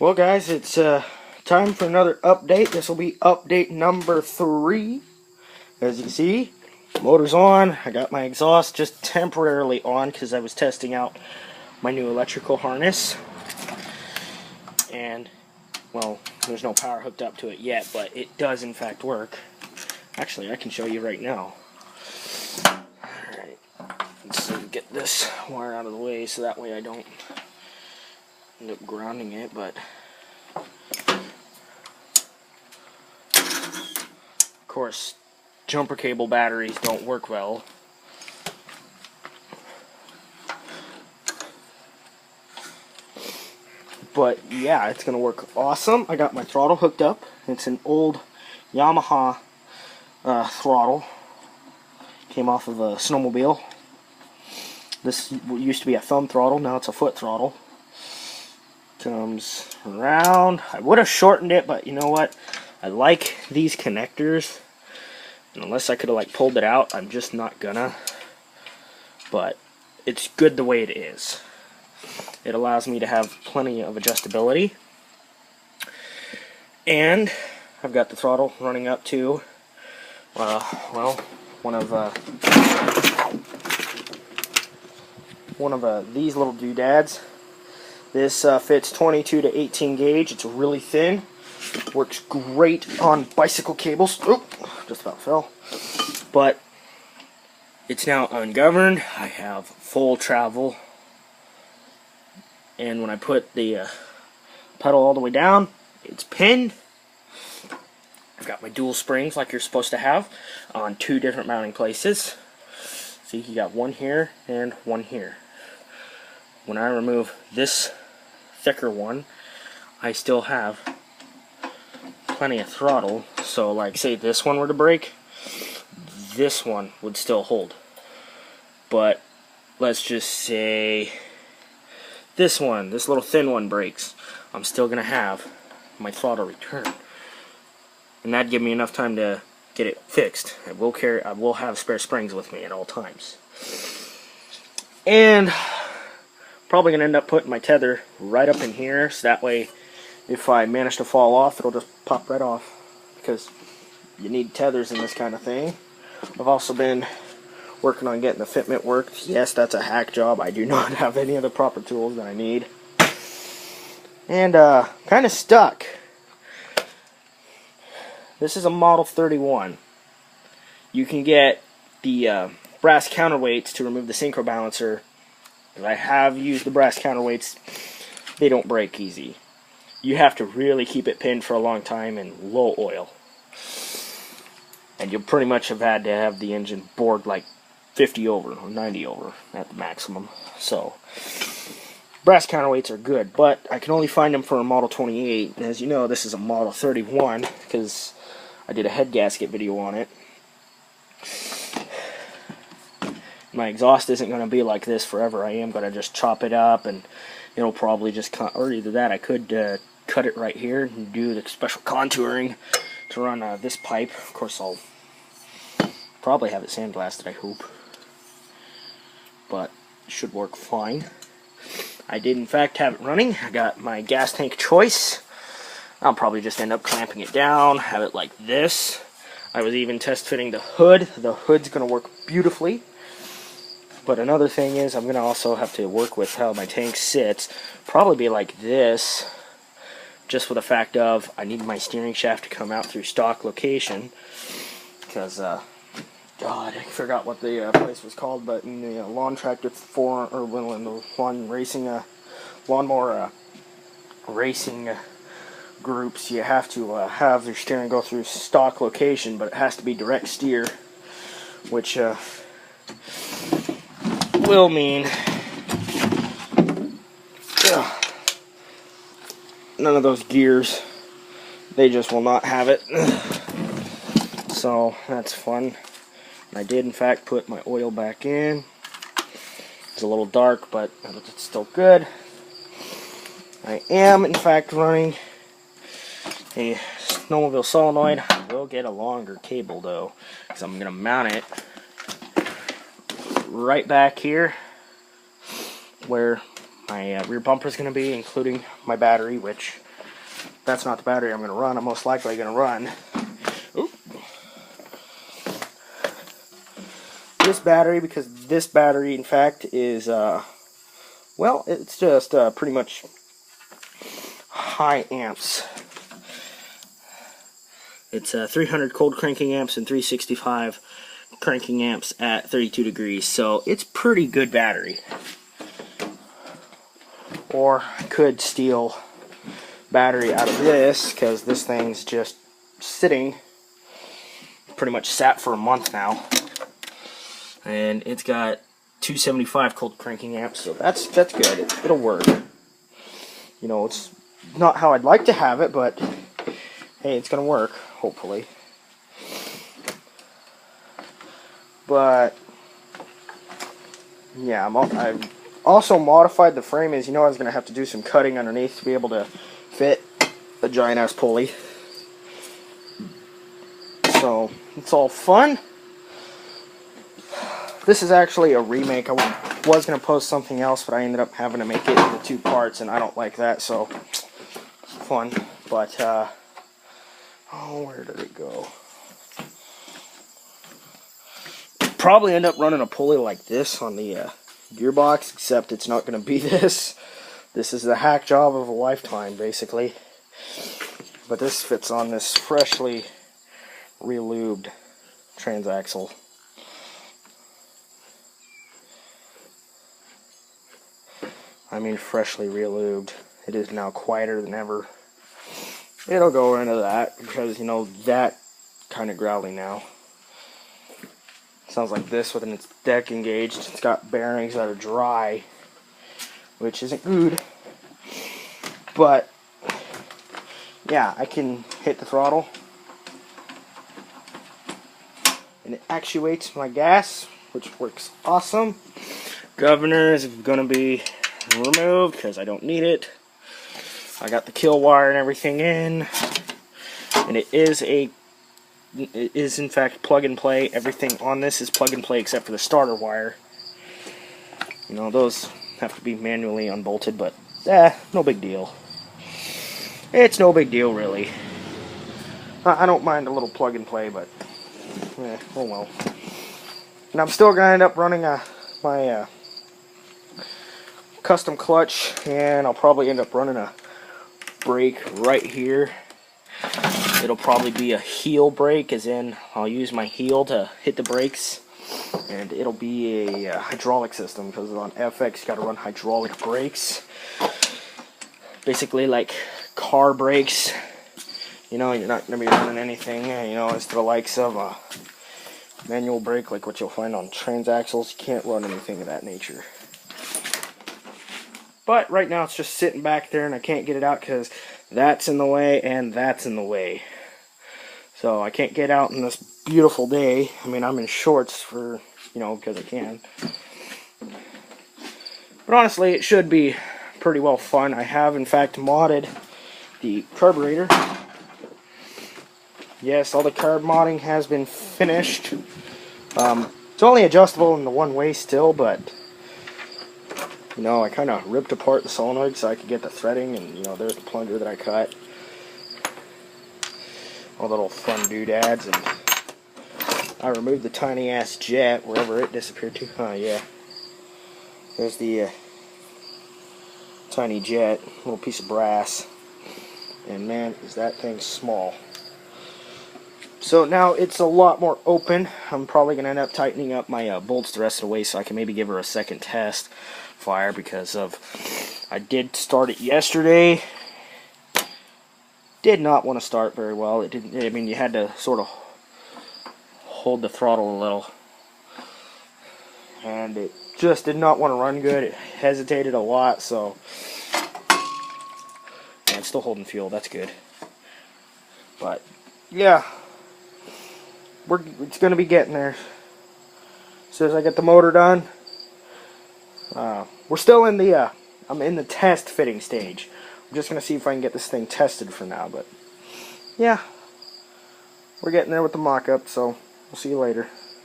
Well, guys, it's time for another update. This will be update number 3. As you can see, motor's on. I got my exhaust just temporarily on because I was testing out my new electrical harness. And, well, there's no power hooked up to it yet, but it does in fact work. Actually, I can show you right now. Alright, let's get this wire out of the way so that way I don't end up grounding it, but of course jumper cable batteries don't work well. But yeah, it's gonna work awesome. I got my throttle hooked up. It's an old Yamaha throttle. Came off of a snowmobile. This used to be a thumb throttle, now it's a foot throttle. Comes around. I would have shortened it, but you know what? I like these connectors. And unless I could have like pulled it out, I'm just not gonna. But it's good the way it is. It allows me to have plenty of adjustability. And I've got the throttle running up to well, one of these little doodads. This fits 22 to 18 gauge. It's really thin. Works great on bicycle cables. Oop, just about fell. But it's now ungoverned. I have full travel. And when I put the pedal all the way down, it's pinned. I've got my dual springs like you're supposed to have on 2 different mounting places. See, you got one here and one here. When I remove this thicker one, I still have plenty of throttle. So like say this one were to break, this one would still hold. But let's just say this little thin one breaks, I'm still gonna have my throttle return. And that'd give me enough time to get it fixed. I will have spare springs with me at all times. And probably gonna end up putting my tether right up in here, so that way if I manage to fall off, it'll just pop right off, because you need tethers in this kind of thing. I've also been working on getting the fitment worked. Yes, that's a hack job. I do not have any of the proper tools that I need. And kind of stuck. This is a Model 31. You can get the brass counterweights to remove the synchro balancer. I have used the brass counterweights. They don't break easy. You have to really keep it pinned for a long time in low oil. And you'll pretty much have had to have the engine bored like 50 over or 90 over at the maximum. So brass counterweights are good, but I can only find them for a Model 28. And as you know, this is a Model 31 because I did a head gasket video on it. My exhaust isn't going to be like this forever. I am going to just chop it up, and it'll probably just or either that I could cut it right here and do the special contouring to run this pipe. Of course, I'll probably have it sandblasted, I hope, but it should work fine. I did in fact have it running. I got my gas tank choice. I'll probably just end up clamping it down, have it like this. I was even test fitting the hood. The hood's going to work beautifully. But another thing is I'm going to also have to work with how my tank sits. Probably be like this, just with the fact of I need my steering shaft to come out through stock location. Because, God, I forgot what the place was called, but in the lawn tractor in the lawn racing, lawnmower racing groups, you have to have your steering go through stock location, but it has to be direct steer, which will mean none of those gears, they just will not have it. So that's fun. I did in fact put my oil back in. It's a little dark, but it's still good. I am in fact running a snowmobile solenoid. I will get a longer cable though, because I'm going to mount it right back here where my rear bumper is going to be, including my battery, which That's not the battery I'm going to run. I'm most likely going to run this battery, because this battery, in fact, is, well, it's just pretty much high amps. It's 300 cold cranking amps and 365 cranking amps at 32 degrees, so it's pretty good battery. Or I could steal battery out of this, because this thing's just sitting, pretty much sat for a month now, and it's got 275 cold cranking amps, so that's good. It'll work. You know, it's not how I'd like to have it, but hey, it's gonna work, hopefully. But yeah, I've also modified the frame. As you know, I was gonna have to do some cutting underneath to be able to fit a giant ass pulley. So it's all fun. This is actually a remake. I was going to post something else, but I ended up having to make it into 2 parts, and I don't like that, so fun. But, oh, where did it go? Probably end up running a pulley like this on the gearbox, except it's not going to be this. This is the hack job of a lifetime, basically. But this fits on this freshly relubed transaxle. I mean freshly relubed. It is now quieter than ever. It'll go into that, because, you know, that kind of growly now. Sounds like this with its deck engaged. It's got bearings that are dry, which isn't good. But, yeah, I can hit the throttle, and it actuates my gas, which works awesome. Governor is going to be removed because I don't need it. I got the kill wire and everything in, and it is in fact plug and play. Everything on this is plug and play except for the starter wire. You know, those have to be manually unbolted, but no big deal. It's no big deal, really. I don't mind a little plug and play, but oh well. And I'm still gonna end up running my custom clutch, and I'll probably end up running a brake right here. It'll probably be a heel brake, as in I'll use my heel to hit the brakes, and it'll be a hydraulic system, because on FX you gotta run hydraulic brakes, basically like car brakes. You know, you're not gonna be running anything, you know, as to the likes of a manual brake like what you'll find on transaxles. You can't run anything of that nature. But right now it's just sitting back there, and I can't get it out because that's in the way and that's in the way. So I can't get out in this beautiful day. I mean, I'm in shorts for, you know, because I can. But honestly, it should be pretty well fun. I have, in fact, modded the carburetor. Yes, all the carb modding has been finished. It's only adjustable in the one way still, but you know, I kind of ripped apart the solenoid so I could get the threading, and, you know, there's the plunger that I cut. All the little fun doodads, and I removed the tiny-ass jet wherever it disappeared to. Oh, yeah. There's the tiny jet, little piece of brass. And, man, is that thing small. So now it's a lot more open. I'm probably going to end up tightening up my bolts the rest of the way so I can maybe give her a second test fire, because I did start it yesterday. Did not want to start very well. It didn't. I mean, you had to sort of hold the throttle a little, and it just did not want to run good. It hesitated a lot, so yeah, I'm still holding fuel. That's good. But yeah, it's going to be getting there. As soon as I get the motor done. We're still in the, I'm in the test fitting stage. I'm just going to see if I can get this thing tested for now, but yeah, we're getting there with the mock-up, so we'll see you later.